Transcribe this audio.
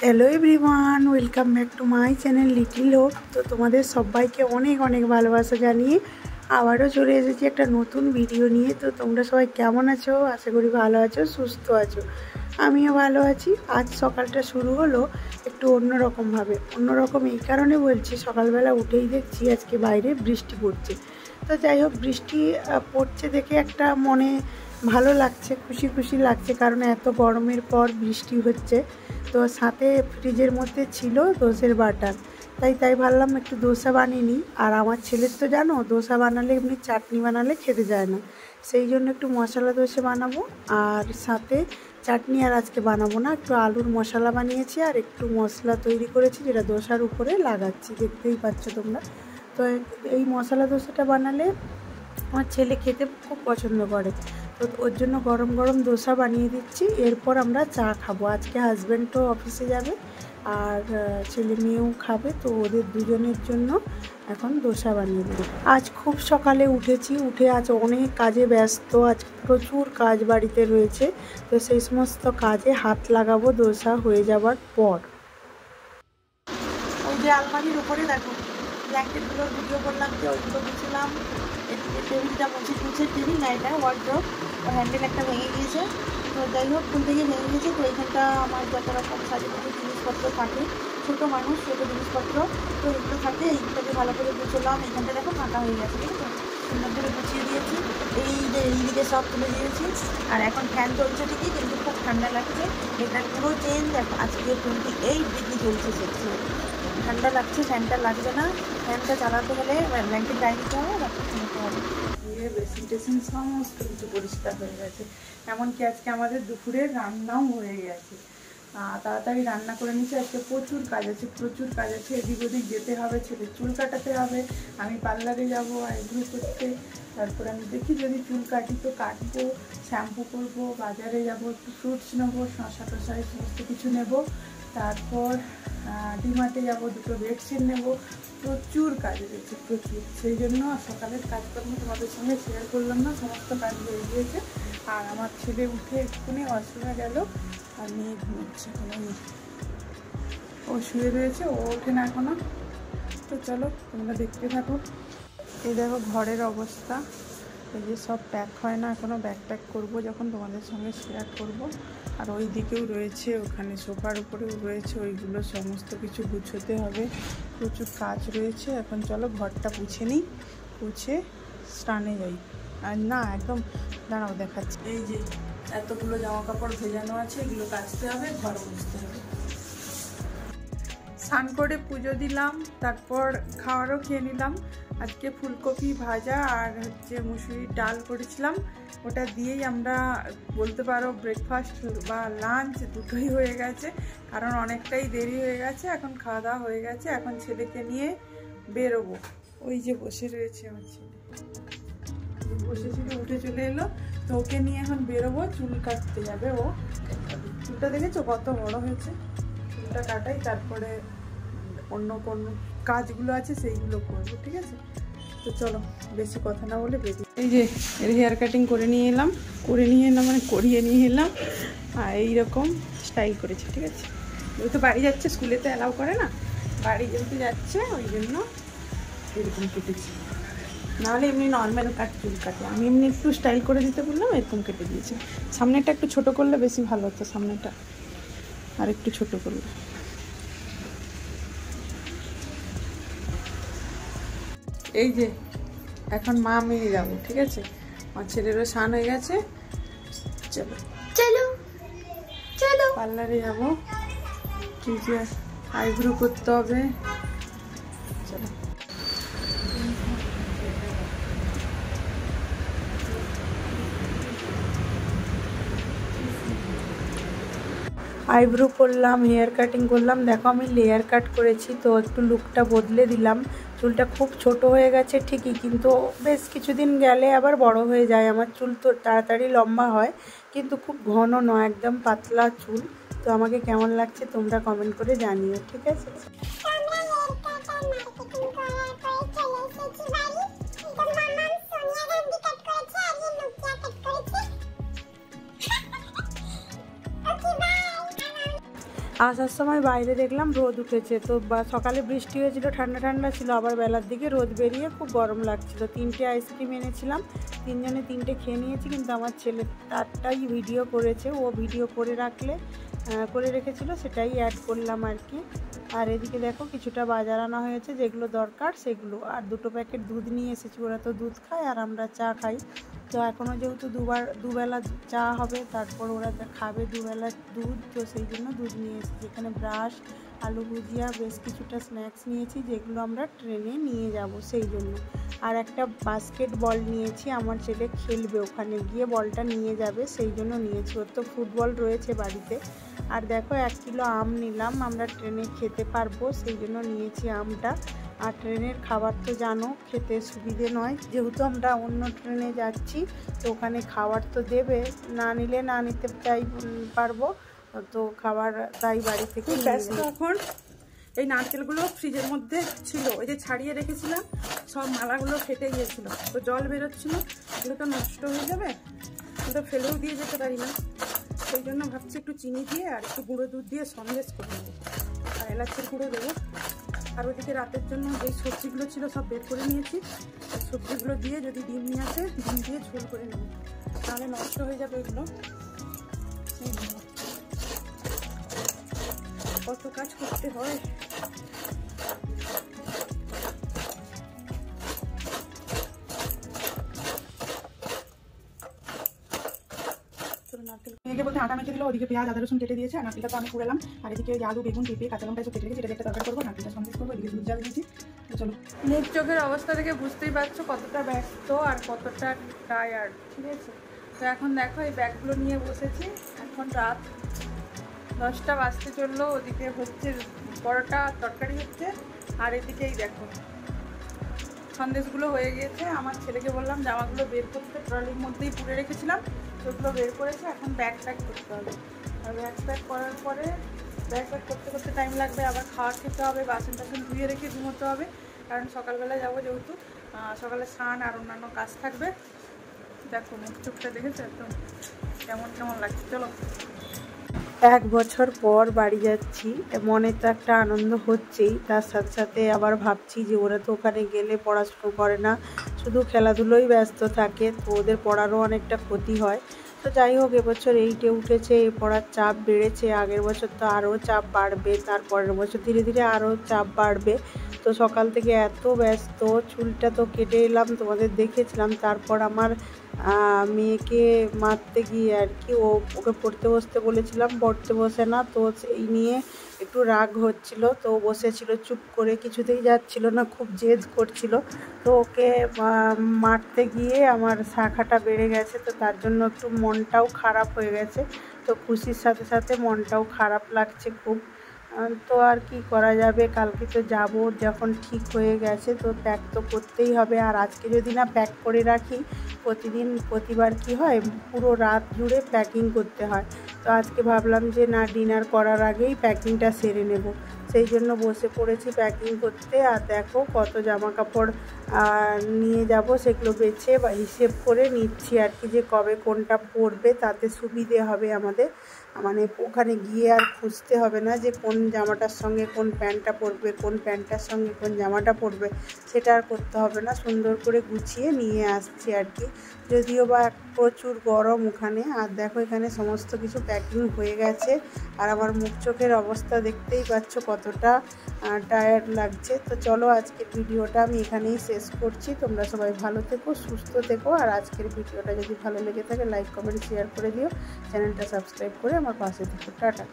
Hello everyone, welcome back to my channel little hope. তো তোমাদের সবাইকে অনেক অনেক ভালোবাসা জানিয়ে আবারও চলে এসেছি একটা নতুন ভিডিও নিয়ে। তো তোমরা সবাই কেমন আছো? আশা করি ভালো আছো, সুস্থ আছো। আমিও ভালো আছি। আজ সকালটা শুরু হলো একটু অন্যরকমভাবে। অন্যরকম এই কারণে বলছি, সকালবেলা উঠেই দেখছি আজকে বাইরে বৃষ্টি পড়ছে। তো যাই হোক, বৃষ্টি পড়ছে দেখে একটা মনে ভালো লাগছে, খুশি খুশি লাগছে, কারণ এত গরমের পর বৃষ্টি হচ্ছে। তো সাথে ফ্রিজের মধ্যে ছিল দোসের বাটার, তাই ভাবলাম একটু দোসা বানিয়ে নিই। আর আমার ছেলের তো জানো, দোসা বানালে এমনি চাটনি বানালে খেতে যায় না, সেই জন্য একটু মশলা দোসা বানাবো। আর সাথে চাটনি আর আজকে বানাবো না, একটু আলুর মশলা বানিয়েছি আর একটু মশলা তৈরি করেছি, যেটা দোসার উপরে লাগাচ্ছি, দেখতেই পাচ্ছ তোমরা। তো এই মশলা দোসাটা বানালে আমার ছেলে খেতে খুব পছন্দ করে, তো ওর জন্য গরম গরম দোসা বানিয়ে দিচ্ছি। এরপর আমরা চা খাবো। আজকে হাজব্যান্ডও অফিসে যাবে আর ছেলে মেয়েও খাবে, তো ওদের দুজনের জন্য এখন দোসা বানিয়ে দেবো। আজ খুব সকালে উঠে আজ অনেক কাজে ব্যস্ত, আজ প্রচুর কাজ বাড়িতে রয়েছে। তো সেই সমস্ত কাজে হাত লাগাবো দোসা হয়ে যাওয়ার পর। ওই যে আলমারির উপরে দেখো ব্ল্যাঙ্কেটগুলোর ভিডিও করলাম, যে ওইগুলো বুঝলাম। এদিকে টেবিলটা মুছে টেবিল না, এটা ওয়ার্ড্রোব, হ্যান্ডেল একটা ভেঙে গিয়েছে। তো যাই হোক, ফুল থেকে ভেঙে গিয়েছে। তো এইখানটা আমার যত রকম সাজানো জিনিসপত্র থাকে, ছোটো মানুষ ছোটো জিনিসপত্র, তো এগুলো থাকে। এইগুলোকে ভালো করে গুছলাম। এইখানটা দেখো ফাঁকা হয়ে গেছে, ঠিক আছে, সুন্দর করে গুছিয়ে দিয়েছি। এইদিকে সব তুলে দিয়েছি। আর এখন ফ্যান চলছে ঠিকই, কিন্তু খুব ঠান্ডা লাগছে। এটার পুরো চেঞ্জ আজকে 28 ডিগ্রি চলছে, সেক্সি ঠান্ডা লাগছে। ফ্যানটা লাগবে না, ফ্যানটা চালাতে হলে ব্ল্যাঙ্কেট গায়ে দিতে হবে, নিতে হবে। দিয়ে বেসিন টেসিন সমস্ত কিছু পরিষ্কার হয়ে গেছে। এমনকি আজকে আমাদের দুপুরের রান্নাও হয়ে গেছে। তাড়াতাড়ি রান্না করে নিচ্ছি। আজকে প্রচুর কাজ আছে, এদিক ওদিক যেতে হবে, ছেলের চুল কাটাতে হবে, আমি পার্লারে যাবো আইব্রো করতে। তারপরে আমি দেখি যদি চুল কাটি তো কাটবো, শ্যাম্পু করবো, বাজারে যাবো, একটু ফ্রুটস নেবো, শসা টসা সমস্ত কিছু নেবো। তারপর ডিমার্টে যাবো, দুটো বেডশিট নেবো। প্রচুর কাজ রয়েছে, প্রচুর। সেই জন্য সকালের কাজকর্ম তোমাদের সঙ্গে শেয়ার করলাম না, সমস্ত কাজ হয়ে গিয়েছে। আর আমার ছেলে উঠে এক্ষুনি ওয়াশরুমে গেল, আর মেয়ে ঘুমোচ্ছে এখনো। ও শুয়ে রয়েছে, ও ওঠে না এখনো। তো চলো তোমরা দেখতে থাকো। এই দেখো ঘরের অবস্থা, এই যে সব প্যাক হয় না এখনও, ব্যাগ প্যাক করবো যখন তোমাদের সঙ্গে শেয়ার করব। আর ওই দিকেও রয়েছে, ওখানে সোফার উপরেও রয়েছে, ওইগুলো সমস্ত কিছু গুছোতে হবে। প্রচুর কাজ রয়েছে। এখন চলো ঘরটা মুছে নিই, মুছে স্নানে যাই। আর না একদম দাঁড়াও দেখাচ্ছি। এই যে এতগুলো জামা কাপড় ভেজানো আছে, এগুলো কাচতে হবে, ঘর মুছতে হবে। স্নান করে পুজো দিলাম, তারপর খাবারও খেয়ে নিলাম। আজকে ফুলকপি ভাজা আর মুসুরির ডাল করেছিলাম, ওটা দিয়েই আমরা বলতে পারো ব্রেকফাস্ট বা লাঞ্চ দুটোই হয়ে গেছে, কারণ অনেকটাই দেরি হয়ে গেছে। এখন খাওয়া দাওয়া হয়ে গেছে, এখন ছেলেকে নিয়ে বেরোবো। ওই যে বসে রয়েছে আমার ছেলে, বসেছিল, উঠে চলে এলো। তো ওকে নিয়ে এখন বেরোবো, চুল কাটতে যাবে ও। চুলটা দেখেছো কত বড় হয়েছে? চুলটা কাটাই, তারপরে অন্য কোনো কাজগুলো আছে সেইগুলো করবো, ঠিক আছে? তো চলো বেশি কথা না বলে বেরিয়ে। এই যে এর হেয়ার কাটিং করে নিয়ে এলাম মানে করিয়ে নিয়ে এলাম, আর এইরকম স্টাইল করেছি, ঠিক আছে? ওই তো বাড়ি যাচ্ছে, স্কুলে তো অ্যালাউ করে না, বাড়ি যেহেতু যাচ্ছে ওই জন্য এরকম কেটেছি। নাহলে এমনি নর্মাল চুল কাটে, আমি এমনি একটু স্টাইল করে দিতে বললাম, এরকম কেটে দিয়েছি। সামনেটা একটু ছোট করলে বেশি ভালো হতো, সামনেটা আর একটু ছোট করলে। এই যে এখন মা মেয়ে যাবো, ঠিক আছে? আমার ছেলেরও স্নান হয়ে গেছে, চলো চলো চলো পার্লারে যাবো, ঠিক আছে? আইব্রো করতে হবে, চলো। আইব্রো করলাম, হেয়ার কাটিং করলাম। দেখো আমি লেয়ার কাট করেছি, তো একটু লুকটা বদলে দিলাম। চুলটা খুব ছোট হয়ে গেছে ঠিকই, কিন্তু বেশ কিছুদিন গেলে আবার বড় হয়ে যায়। আমার চুল তো তাড়াতাড়ি লম্বা হয়, কিন্তু খুব ঘন নয়, একদম পাতলা চুল। তো আমাকে কেমন লাগছে তোমরা কমেন্ট করে জানিও, ঠিক আছে? আসার সময় বাইরে দেখলাম রোদ উঠেছে, তো সকালে বৃষ্টি হয়েছিল, ঠান্ডা ঠান্ডা ছিল, আবার বেলার দিকে রোদ বেরিয়ে খুব গরম লাগছিল। 3টে আইসক্রিম এনেছিলাম, 3জনে 3টে খেয়ে নিয়েছি, কিন্তু আমার ছেলে তারটাই ভিডিও করেছে, ও ভিডিও করে রেখেছিল, সেটাই অ্যাড করলাম আর কি। আর এদিকে দেখো কিছুটা বাজার আনা হয়েছে, যেগুলো দরকার সেগুলো, আর 2টো প্যাকেট দুধ নিয়ে এসেছি। ওরা তো দুধ খায় আর আমরা চা খাই, তো এখনও যেহেতু দুবেলা চা হবে, তারপর ওরা খাবে দুবেলা দুধ, তো সেই জন্য দুধ নিয়ে এসেছি। এখানে ব্রাশ, আলু ভুজিয়া, বেশ কিছুটা স্ন্যাক্স নিয়েছি, যেগুলো আমরা ট্রেনে নিয়ে যাব সেই জন্য। আর একটা বাস্কেট বল নিয়েছি, আমার ছেলে খেলবে, ওখানে গিয়ে বলটা নিয়ে যাবে সেই জন্য নিয়েছি। ওর তো ফুটবল রয়েছে বাড়িতে। আর দেখো 1 কিলো আম নিলাম, আমরা ট্রেনে খেতে পারবো সেই জন্য নিয়েছি আমটা। আর ট্রেনের খাবার তো জানো খেতে সুবিধে নয়, যেহেতু আমরা অন্য ট্রেনে যাচ্ছি, তো ওখানে খাবার তো দেবে, না নিলে না নিতে পারবো, তো খাবার তাই বাড়ি থেকে ব্যস্ত। এখন এই নারকেলগুলো ফ্রিজের মধ্যে ছিল, ওই যে ছাড়িয়ে রেখেছিলাম, সব মালাগুলো ফেটে গিয়েছিল, তো জল বেরোচ্ছিল, এগুলো তো নষ্ট হয়ে যাবে, তো ফেলেও দিয়ে যেতে পারি না, সেই জন্য ভাবছি একটু চিনি দিয়ে আর একটু গুঁড়ো দুধ দিয়ে সন্দেশ করে নেবো, আর এলাচের গুঁড়ো দেবো। আর ওদিকে রাতের জন্য যেই সবজিগুলো ছিল সব বের করে নিয়েছি, সবজিগুলো দিয়ে যদি ডিম নিয়ে আসে, ডিম দিয়ে ঝোল করে নেব, তাহলে নষ্ট হয়ে যাবে এগুলো। কত কাজ করতে হয়। মেয়েকে বলতে আটা মেখে দিল, ওদিকে পেঁয়াজ আদা রসুন কেটে দিয়েছে, আর নারকেলটা তো আমি কুড়ালাম, আর এদিকে আলু বেগুন পেঁপে কাঁচা লঙ্কা এসব কেটে রেখেছি, এটা একটা তরকারি করবো, নারকেলটা সন্দেশ করবো, এদিকে দুধ জাল দিয়েছি। চলো, মুখ চোখের অবস্থা থেকে বুঝতেই পারছো কতটা ব্যস্ত আর কতটা টায়ার্ড, ঠিক আছে। তো এখন দেখো এই ব্যাগগুলো নিয়ে বসেছি, এখন রাত 10টা বাজতে চললো, ওদিকে হচ্ছে পরোটা তরকারি হচ্ছে, আর এদিকেই দেখো সন্দেশগুলো হয়ে গিয়েছে। আমার ছেলেকে বললাম জামাগুলো বের করতে, ট্রলির মধ্যেই পুড়ে রেখেছিলাম, ওগুলো বের করেছে, এখন ব্যাগ প্যাক করতে হবে। আর ব্যাগ প্যাক করার পরে ব্যাগ প্যাক করতে করতে টাইম লাগবে, আবার খাওয়ার খেতে হবে, বাসন টাসন ধুয়ে রেখে ঘুমোতে হবে, কারণ সকালবেলা যাবো যেহেতু, সকালে স্নান আর অন্যান্য কাজ থাকবে। দেখো মুখ চোখটা দেখেছো একদম কেমন কেমন লাগছে। চলো, 1 বছর পর বাড়ি যাচ্ছি, মনে তো একটা আনন্দ হচ্ছেই, তার সাথে সাথে আবার ভাবছি যে ওরা তো ওখানে গেলে পড়াশুনো করে না, শুধু খেলাধুলোই ব্যস্ত থাকে, তো ওদের পড়ারও অনেকটা ক্ষতি হয়। তো যাই হোক, এবছর 8-এ উঠেছে, এই পড়ার চাপ বেড়েছে, আগের বছর তো আরও চাপ বাড়বে, তারপরের বছর ধীরে ধীরে আরও চাপ বাড়বে। তো সকাল থেকে এত ব্যস্ত, চুলটা তো কেটে এলাম, তোমাদের দেখেছিলাম, তারপর আমার মেয়েকে মারতে গিয়ে আর কি, ওকে পড়তে বসতে বলেছিলাম, পড়তে বসে না, তো এই নিয়ে একটু রাগ হচ্ছিল, তো বসেছিল চুপ করে, কিছুতেই যাচ্ছিল না, খুব জেদ করছিল, তো ওকে মারতে গিয়ে আমার শাখাটা বেড়ে গেছে, তো তার জন্য একটু মনটাও খারাপ হয়ে গেছে। তো খুশির সাথে সাথে মনটাও খারাপ লাগছে খুব। তো আর কি করা যাবে, কালকে তো যাবো, যখন ঠিক হয়ে গেছে তো প্যাক তো করতেই হবে। আর আজকে যদি না প্যাক করে রাখি, প্রতিবার কি হয়, পুরো রাত জুড়ে প্যাকিং করতে হয়। তো আজকে ভাবলাম যে না, ডিনার করার আগেই প্যাকিংটা সেরে নেব, সেই জন্য বসে পড়েছি প্যাকিং করতে। আর দেখো কত জামা কাপড় নিয়ে যাব, সেগুলো বেছে বা হিসেব করে নিচ্ছি আর কি, যে কবে কোনটা পরবে, তাতে সুবিধে হবে আমাদের, মানে ওখানে গিয়ে আর খুঁজতে হবে না যে কোন জামাটার সঙ্গে কোন প্যান্টটা পরবে, কোন প্যান্টটার সঙ্গে কোন জামাটা পরবে, সেটা আর করতে হবে না, সুন্দর করে গুছিয়ে নিয়ে আসছি আর কি। যদিও বা প্রচুর গরম ওখানে। আর দেখো এখানে সমস্ত কিছু প্যাকিং হয়ে গেছে, আর আমার মুখ চোখের অবস্থা দেখতেই পাচ্ছ কতটা টায়ার্ড লাগছে। তো চলো, আজকের ভিডিওটা আমি এখানেই শেষ করছি। তোমরা সবাই ভালো থেকো, সুস্থ থেকো, আর আজকের ভিডিওটা যদি ভালো লেগে থাকে লাইক কমেন্ট শেয়ার করে দিও, চ্যানেলটা সাবস্ক্রাইব করে আমার পাশে থেকো। টাটা।